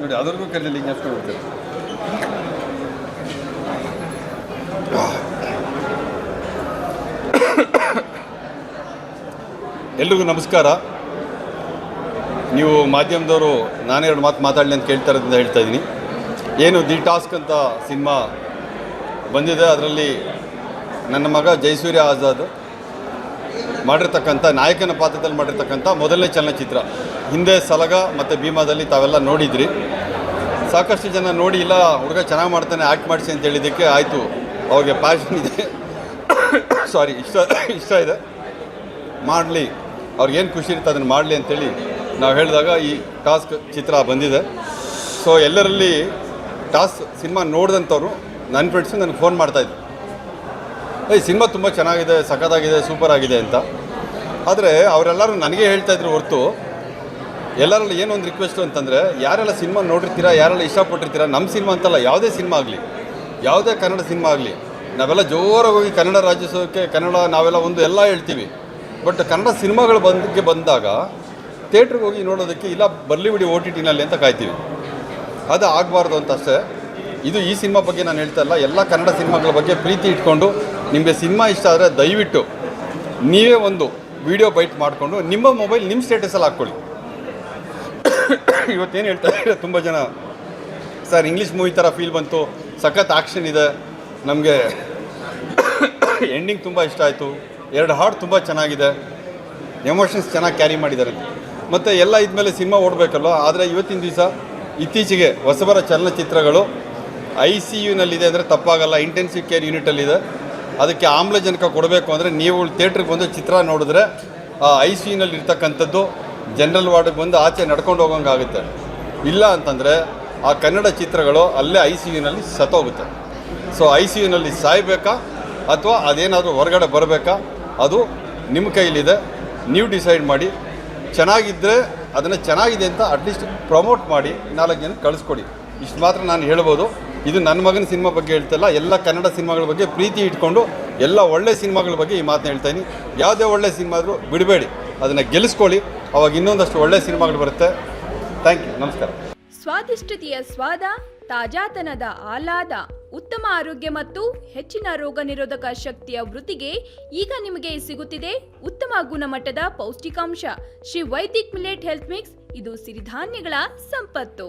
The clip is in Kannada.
ನೋಡಿ ಅದರಿಗೂ ಕರೀಲಿ ಹಿಂಗೆ ಅಷ್ಟು ಹೋಗ್ತಾರೆ. ಎಲ್ರಿಗೂ ನಮಸ್ಕಾರ. ನೀವು ಮಾಧ್ಯಮದವರು ನಾನೆರಡು ಮಾತು ಮಾತಾಡಲಿ ಅಂತ ಕೇಳ್ತಾ ಇರೋದ್ರಿಂದ ಹೇಳ್ತಾ ಇದ್ದೀನಿ. ಏನು ದಿ ಟಾಸ್ಕ್ ಅಂತ ಸಿನಿಮಾ ಬಂದಿದೆ, ಅದರಲ್ಲಿ ನನ್ನ ಮಗ ಜಯಸೂರ್ಯ ಆಜಾದ್ ಮಾಡಿರ್ತಕ್ಕಂಥ ನಾಯಕನ ಪಾತ್ರದಲ್ಲಿ ಮಾಡಿರ್ತಕ್ಕಂಥ ಮೊದಲನೇ ಚಲನಚಿತ್ರ. ಹಿಂದೆ ಸಲಗ ಮತ್ತು ಭೀಮಾದಲ್ಲಿ ತಾವೆಲ್ಲ ನೋಡಿದ್ರಿ. ಸಾಕಷ್ಟು ಜನ ನೋಡಿ ಇಲ್ಲ ಹುಡುಗ ಚೆನ್ನಾಗಿ ಮಾಡ್ತಾನೆ ಆ್ಯಕ್ಟ್ ಮಾಡಿಸಿ ಅಂತ ಹೇಳಿದ್ದಕ್ಕೆ ಆಯಿತು, ಅವ್ರಿಗೆ ಪ್ಯಾಷನ್ ಇದೆ, ಸಾರಿ ಇಷ್ಟ ಇದೆ, ಮಾಡಲಿ, ಅವ್ರಿಗೇನು ಖುಷಿ ಇರುತ್ತೆ ಅದನ್ನು ಮಾಡಲಿ ಅಂತೇಳಿ ನಾವು ಹೇಳಿದಾಗ ಈ ಟಾಸ್ಕ್ ಚಿತ್ರ ಬಂದಿದೆ. ಸೊ ಎಲ್ಲರಲ್ಲಿ ಟಾಸ್ಕ್ ಸಿನಿಮಾ ನೋಡಿದಂಥವ್ರು ನನ್ನ ಫ್ರೆಂಡ್ಸು ನನಗೆ ಫೋನ್ ಮಾಡ್ತಾಯಿದ್ರು, ಸಿನಿಮಾ ತುಂಬ ಚೆನ್ನಾಗಿದೆ, ಸಖತ್ತಾಗಿದೆ, ಸೂಪರ್ ಆಗಿದೆ ಅಂತ. ಆದರೆ ಅವರೆಲ್ಲರೂ ನನಗೆ ಹೇಳ್ತಾಯಿದ್ರು ಹೊರತು ಎಲ್ಲರಲ್ಲಿ ಏನೊಂದು ರಿಕ್ವೆಸ್ಟು ಅಂತಂದರೆ, ಯಾರೆಲ್ಲ ಸಿನಿಮಾ ನೋಡಿರ್ತೀರಾ, ಯಾರೆಲ್ಲ ಇಷ್ಟಪಟ್ಟಿರ್ತೀರ, ನಮ್ಮ ಸಿನಿಮಾ ಅಂತಲ್ಲ, ಯಾವುದೇ ಸಿನಿಮಾ ಆಗಲಿ, ಯಾವುದೇ ಕನ್ನಡ ಸಿನಿಮಾ ಆಗಲಿ, ನಾವೆಲ್ಲ ಜೋರಾಗಿ ಹೋಗಿ ಕನ್ನಡ ರಾಜ್ಯೋತ್ಸವಕ್ಕೆ ಕನ್ನಡ ನಾವೆಲ್ಲ ಒಂದು ಎಲ್ಲ ಹೇಳ್ತೀವಿ. ಬಟ್ ಕನ್ನಡ ಸಿನಿಮಾಗಳು ಬಂದಾಗ ಥಿಯೇಟ್ರಿಗೆ ಹೋಗಿ ನೋಡೋದಕ್ಕೆ ಇಲ್ಲ ಬರಲಿ ಬಿಡಿ OTTನಲ್ಲಿ ಅಂತ ಕಾಯ್ತೀವಿ. ಅದು ಆಗಬಾರ್ದು ಅಂತ ಅಷ್ಟೇ. ಇದು ಈ ಸಿನಿಮಾ ಬಗ್ಗೆ ನಾನು ಹೇಳ್ತಾ ಇಲ್ಲ, ಎಲ್ಲ ಕನ್ನಡ ಸಿನಿಮಾಗಳ ಬಗ್ಗೆ ಪ್ರೀತಿ ಇಟ್ಕೊಂಡು ನಿಮಗೆ ಸಿನಿಮಾ ಇಷ್ಟ ಆದರೆ ದಯವಿಟ್ಟು ನೀವೇ ಒಂದು ವಿಡಿಯೋ ಬೈಟ್ ಮಾಡಿಕೊಂಡು ನಿಮ್ಮ ಮೊಬೈಲ್ ನಿಮ್ಮ ಸ್ಟೇಟಸಲ್ಲಿ ಹಾಕ್ಕೊಳ್ಳಿ. ಇವತ್ತೇನು ಹೇಳ್ತಾ ಇದ್ದಾರೆ ತುಂಬ ಜನ, ಸರ್ ಇಂಗ್ಲೀಷ್ ಮೂವಿ ಥರ ಫೀಲ್ ಬಂತು, ಸಖತ್ ಆ್ಯಕ್ಷನ್ ಇದೆ, ನಮಗೆ ಎಂಡಿಂಗ್ ತುಂಬ ಇಷ್ಟ ಆಯಿತು, 2 ಹಾಡು ತುಂಬ ಚೆನ್ನಾಗಿದೆ, ಎಮೋಷನ್ಸ್ ಚೆನ್ನಾಗಿ ಕ್ಯಾರಿ ಮಾಡಿದ್ದಾರೆ ಮತ್ತು ಎಲ್ಲ ಇದ್ಮೇಲೆ ಸಿನಿಮಾ ಓಡಬೇಕಲ್ವ. ಆದರೆ ಇವತ್ತಿನ ದಿವಸ ಇತ್ತೀಚೆಗೆ ಹೊಸಬರ ಚಲನಚಿತ್ರಗಳು ICUನಲ್ಲಿದೆ ಅಂದರೆ ತಪ್ಪಾಗಲ್ಲ, ಇಂಟೆನ್ಸಿವ್ ಕೇರ್ ಯೂನಿಟಲ್ಲಿದೆ. ಅದಕ್ಕೆ ಆಮ್ಲಜನಕ ಕೊಡಬೇಕು ಅಂದರೆ ನೀವು ಥಿಯೇಟ್ರಿಗೆ ಬಂದು ಚಿತ್ರ ನೋಡಿದ್ರೆ ICUನಲ್ಲಿ ಇರ್ತಕ್ಕಂಥದ್ದು ಜನರಲ್ ವಾರ್ಡಿಗೆ ಬಂದು ಆಚೆ ನಡ್ಕೊಂಡು ಹೋಗೋಂಗಾಗುತ್ತೆ. ಇಲ್ಲ ಅಂತಂದರೆ ಆ ಕನ್ನಡ ಚಿತ್ರಗಳು ಅಲ್ಲೇ ICUನಲ್ಲಿ ಸತ್ತೋಗುತ್ತೆ. ಸೊ ICUನಲ್ಲಿ ಸಾಯಬೇಕಾ ಅಥವಾ ಅದೇನಾದರೂ ಹೊರಗಡೆ ಬರಬೇಕಾ, ಅದು ನಿಮ್ಮ ಕೈಲಿದೆ, ನೀವು ಡಿಸೈಡ್ ಮಾಡಿ. ಚೆನ್ನಾಗಿದ್ದರೆ ಅದನ್ನು ಚೆನ್ನಾಗಿದೆ ಅಂತ ಅಟ್ಲೀಸ್ಟ್ ಪ್ರಮೋಟ್ ಮಾಡಿ 4 ಜನಕ್ಕೆ ಕಳಿಸ್ಕೊಡಿ. ಇಷ್ಟು ಮಾತ್ರ ನಾನು ಹೇಳ್ಬೋದು. ಇದು ನನ್ನ ಮಗನ ಸಿನಿಮಾ ಬಗ್ಗೆ ಹೇಳ್ತಿಲ್ಲ, ಎಲ್ಲ ಕನ್ನಡ ಸಿನಿಮಾಗಳ ಬಗ್ಗೆ ಪ್ರೀತಿ ಇಟ್ಕೊಂಡು ಎಲ್ಲ ಒಳ್ಳೆ ಸಿನಿಮಾಗಳ ಬಗ್ಗೆ ಈ ಮಾತನ್ನ ಹೇಳ್ತಾಯಿನಿ. ಯಾವುದೇ ಒಳ್ಳೆ ಸಿನಿಮಾ ಆದರೂ ಬಿಡಬೇಡಿ, ಅದನ್ನು ಗೆಲ್ಲಿಸ್ಕೊಳ್ಳಿ, ಅವಾಗ ಇನ್ನೊಂದಷ್ಟು ಒಳ್ಳೆ ಸಿನಿಮಾಗಳು ಬರುತ್ತೆ. ಥ್ಯಾಂಕ್ ಯು, ನಮಸ್ಕಾರ. ಸ್ವಾದಿಷ್ಟತೆಯ ಸ್ವಾದ, ತಾಜಾತನದ ಆಹ್ಲಾದ, ಉತ್ತಮ ಆರೋಗ್ಯ ಮತ್ತು ಹೆಚ್ಚಿನ ರೋಗ ನಿರೋಧಕ ಶಕ್ತಿಯ ವೃದ್ಧಿಗೆ ಈಗ ನಿಮಗೆ ಸಿಗುತ್ತಿದೆ ಉತ್ತಮ ಗುಣಮಟ್ಟದ ಪೌಷ್ಟಿಕಾಂಶ Shri Vaidik millet health mix. ಇದು ಸಿರಿಧಾನ್ಯಗಳ ಸಂಪತ್ತು.